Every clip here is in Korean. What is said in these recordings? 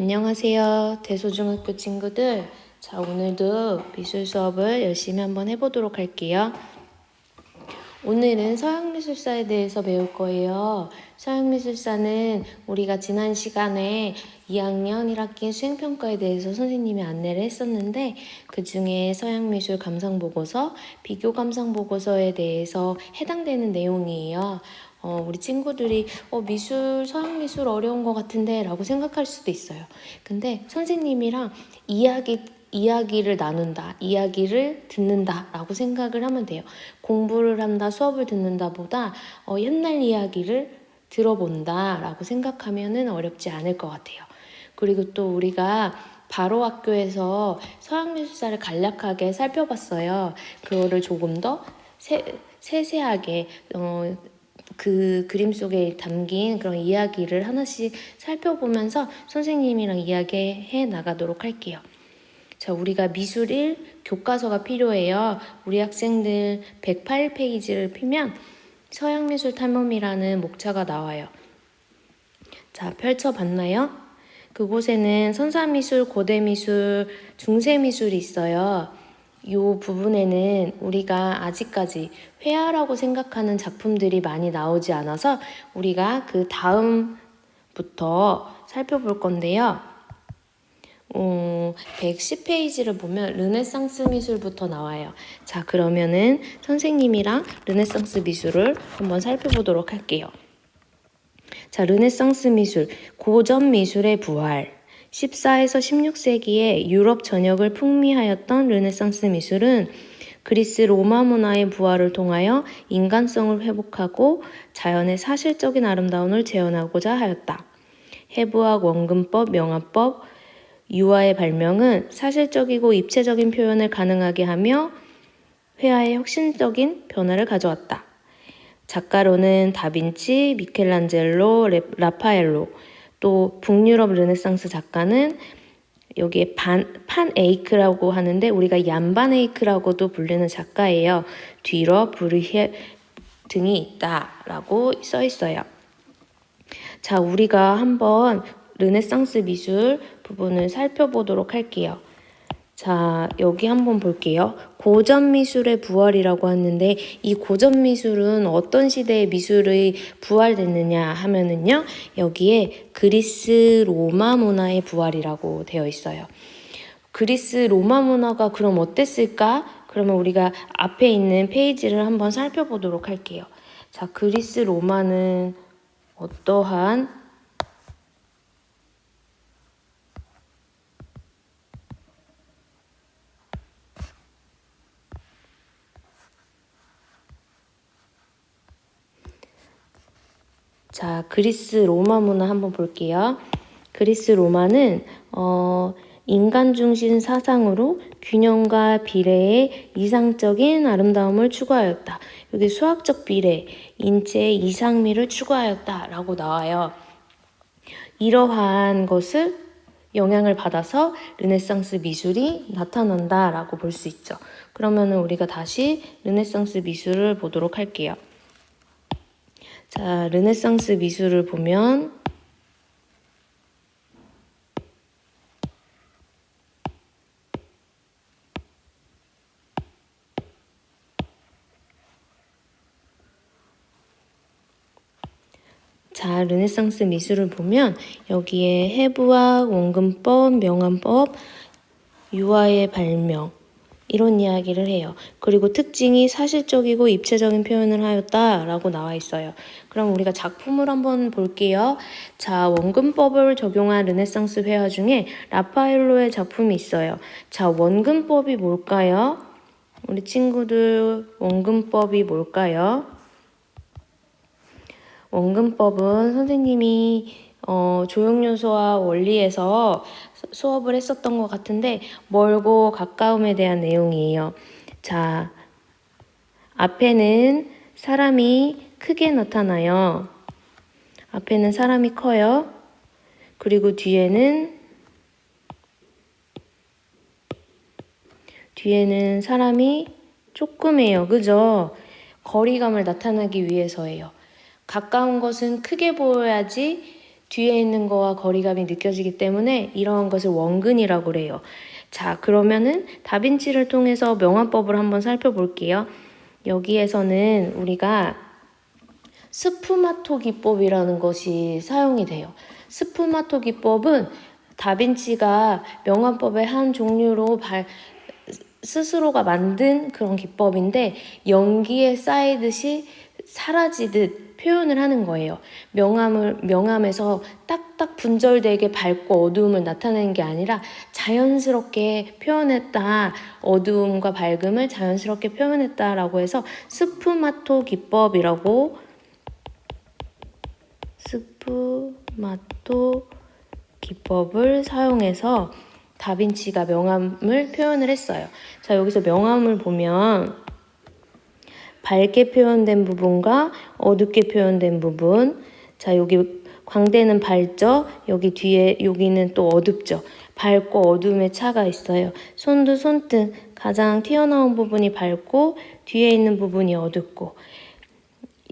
안녕하세요. 대소중학교 친구들. 자, 오늘도 미술 수업을 열심히 한번 해보도록 할게요. 오늘은 서양미술사에 대해서 배울 거예요. 서양미술사는 우리가 지난 시간에 2학년 1학기 수행평가에 대해서 선생님이 안내를 했었는데 그 중에 서양미술 감상보고서, 비교감상보고서에 대해서 해당되는 내용이에요. 우리 친구들이 서양미술 어려운 것 같은데 라고 생각할 수도 있어요. 근데 선생님이랑 이야기를 나눈다, 이야기를 듣는다 라고 생각을 하면 돼요. 공부를 한다, 수업을 듣는다 보다 옛날 이야기를 들어본다 라고 생각하면 어렵지 않을 것 같아요. 그리고 또 우리가 바로 학교에서 서양미술사를 간략하게 살펴봤어요. 그거를 조금 더 세세하게 그 그림 속에 담긴 그런 이야기를 하나씩 살펴보면서 선생님이랑 이야기해 나가도록 할게요. 자, 우리가 미술 1 교과서가 필요해요. 우리 학생들 108페이지를 피면 서양미술 탐험이라는 목차가 나와요. 자, 펼쳐봤나요? 그곳에는 선사미술, 고대미술, 중세미술이 있어요. 이 부분에는 우리가 아직까지 회화라고 생각하는 작품들이 많이 나오지 않아서 우리가 그 다음부터 살펴볼 건데요. 110페이지를 보면 르네상스 미술부터 나와요. 자, 그러면은 선생님이랑 르네상스 미술을 한번 살펴보도록 할게요. 자, 르네상스 미술, 고전 미술의 부활. 14에서 16세기에 유럽 전역을 풍미하였던 르네상스 미술은 그리스 로마 문화의 부활을 통하여 인간성을 회복하고 자연의 사실적인 아름다움을 재현하고자 하였다. 해부학, 원근법, 명화법, 유화의 발명은 사실적이고 입체적인 표현을 가능하게 하며 회화에 혁신적인 변화를 가져왔다. 작가로는 다빈치, 미켈란젤로, 라파엘로, 또 북유럽 르네상스 작가는 여기에 판 에이크라고 하는데 우리가 얀반 에이크라고도 불리는 작가예요. 뒤로 브르헤 등이 있다라고 써 있어요. 자, 우리가 한번 르네상스 미술 부분을 살펴보도록 할게요. 자, 여기 한번 볼게요. 고전 미술의 부활이라고 하는데 이 고전 미술은 어떤 시대의 미술이 부활됐느냐 하면은요. 여기에 그리스 로마 문화의 부활이라고 되어 있어요. 그리스 로마 문화가 그럼 어땠을까? 그러면 우리가 앞에 있는 페이지를 한번 살펴보도록 할게요. 자, 그리스 로마는 어떠한 자, 그리스 로마 문화 한번 볼게요. 그리스 로마는 인간 중심 사상으로 균형과 비례의 이상적인 아름다움을 추구하였다. 여기 수학적 비례, 인체의 이상미를 추구하였다라고 나와요. 이러한 것을 영향을 받아서 르네상스 미술이 나타난다라고 볼 수 있죠. 그러면 우리가 다시 르네상스 미술을 보도록 할게요. 자, 르네상스 미술을 보면 자, 르네상스 미술을 보면 여기에 해부학, 원근법, 명암법, 유화의 발명 이런 이야기를 해요. 그리고 특징이 사실적이고 입체적인 표현을 하였다라고 나와 있어요. 그럼 우리가 작품을 한번 볼게요. 자, 원근법을 적용한 르네상스 회화 중에 라파엘로의 작품이 있어요. 자, 원근법이 뭘까요? 우리 친구들 원근법이 뭘까요? 원근법은 선생님이 조형요소와 원리에서 수업을 했었던 것 같은데 멀고 가까움에 대한 내용이에요. 자, 앞에는 사람이 크게 나타나요. 앞에는 사람이 커요. 그리고 뒤에는 사람이 조그매요. 그죠? 거리감을 나타내기 위해서예요. 가까운 것은 크게 보여야지 뒤에 있는 거와 거리감이 느껴지기 때문에 이러한 것을 원근이라고 그래요. 자, 그러면은 다빈치를 통해서 명암법을 한번 살펴볼게요. 여기에서는 우리가 스푸마토 기법이라는 것이 사용이 돼요. 스푸마토 기법은 다빈치가 명암법의 한 종류로 스스로가 만든 그런 기법인데 연기에 쌓이듯이 사라지듯 표현을 하는 거예요. 명암에서 딱딱 분절되게 밝고 어두움을 나타내는 게 아니라 자연스럽게 표현했다. 어두움과 밝음을 자연스럽게 표현했다라고 해서 스푸마토 기법을 사용해서 다빈치가 명암을 표현을 했어요. 자, 여기서 명암을 보면 밝게 표현된 부분과 어둡게 표현된 부분. 자, 여기 광대는 밝죠? 여기 뒤에 여기는 또 어둡죠? 밝고 어둠의 차가 있어요. 손도 손등 가장 튀어나온 부분이 밝고 뒤에 있는 부분이 어둡고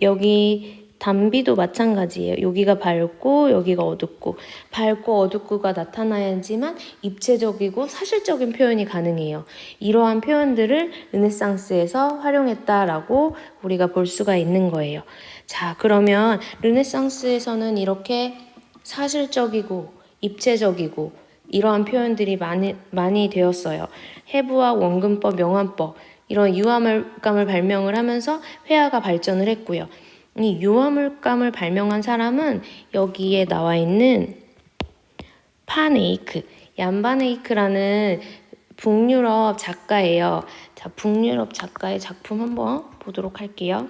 여기 단비도 마찬가지예요. 여기가 밝고 여기가 어둡고 밝고 어둡고가 나타나야지만 입체적이고 사실적인 표현이 가능해요. 이러한 표현들을 르네상스에서 활용했다라고 우리가 볼 수가 있는 거예요. 자, 그러면 르네상스에서는 이렇게 사실적이고 입체적이고 이러한 표현들이 많이 되었어요. 해부학, 원근법, 명암법 이런 유화물감을 발명을 하면서 회화가 발전을 했고요. 이 유화물감을 발명한 사람은 여기에 나와 있는 파네이크, 얀바네이크라는 북유럽 작가예요. 자, 북유럽 작가의 작품 한번 보도록 할게요.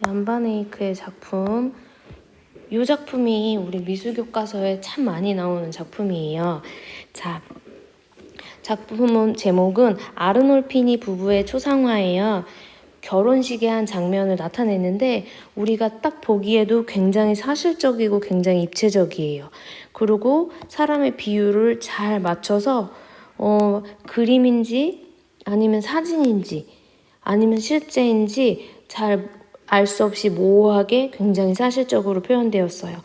얀바네이크의 작품. 이 작품이 우리 미술교과서에 참 많이 나오는 작품이에요. 자, 작품 제목은 아르놀피니 부부의 초상화예요. 결혼식의 한 장면을 나타내는데 우리가 딱 보기에도 굉장히 사실적이고 굉장히 입체적이에요. 그리고 사람의 비율을 잘 맞춰서 그림인지 아니면 사진인지 아니면 실제인지 잘 알 수 없이 모호하게 굉장히 사실적으로 표현되었어요.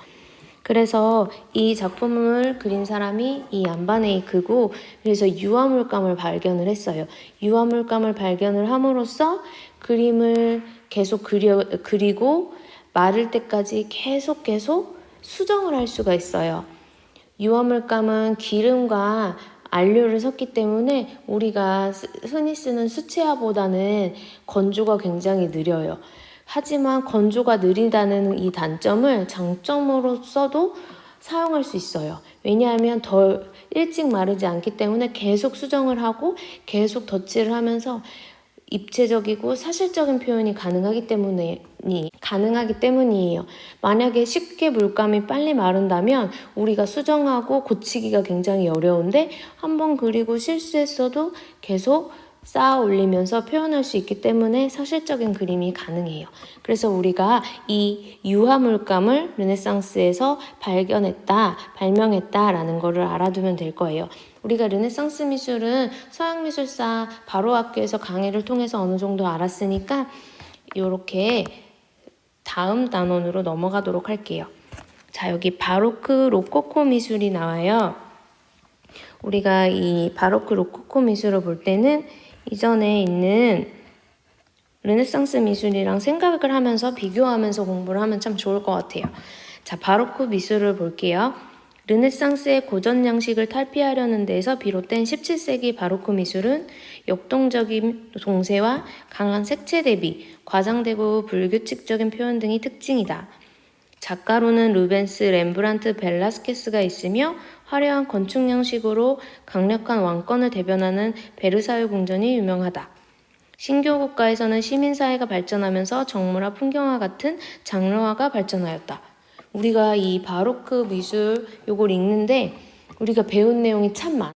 그래서 이 작품을 그린 사람이 이 얀바네이크고 그래서 유화물감을 발견을 했어요. 유화물감을 발견을 함으로써 그림을 계속 그리고 마를 때까지 계속 수정을 할 수가 있어요. 유화물감은 기름과 안료를 섞기 때문에 우리가 흔히 쓰는 수채화보다는 건조가 굉장히 느려요. 하지만 건조가 느리다는 이 단점을 장점으로서도 사용할 수 있어요. 왜냐하면 더 일찍 마르지 않기 때문에 계속 수정을 하고 계속 덧칠을 하면서 입체적이고 사실적인 표현이 가능하기 때문이에요. 만약에 쉽게 물감이 빨리 마른다면 우리가 수정하고 고치기가 굉장히 어려운데 한번 그리고 실수했어도 계속 쌓아 올리면서 표현할 수 있기 때문에 사실적인 그림이 가능해요. 그래서 우리가 이 유화물감을 르네상스에서 발명했다라는 거를 알아두면 될 거예요. 우리가 르네상스 미술은 서양미술사 바로학교에서 강의를 통해서 어느 정도 알았으니까 이렇게 다음 단원으로 넘어가도록 할게요. 자, 여기 바로크 로코코 미술이 나와요. 우리가 이 바로크 로코코 미술을 볼 때는 이전에 있는 르네상스 미술이랑 생각을 하면서 비교하면서 공부를 하면 참 좋을 것 같아요. 자, 바로크 미술을 볼게요. 르네상스의 고전 양식을 탈피하려는 데에서 비롯된 17세기 바로크 미술은 역동적인 동세와 강한 색채 대비, 과장되고 불규칙적인 표현 등이 특징이다. 작가로는 루벤스, 렘브란트, 벨라스케스가 있으며 화려한 건축 양식으로 강력한 왕권을 대변하는 베르사유 궁전이 유명하다. 신교 국가에서는 시민사회가 발전하면서 정물화, 풍경화 같은 장르화가 발전하였다. 우리가 이 바로크 미술 요걸 읽는데 우리가 배운 내용이 참 많아요.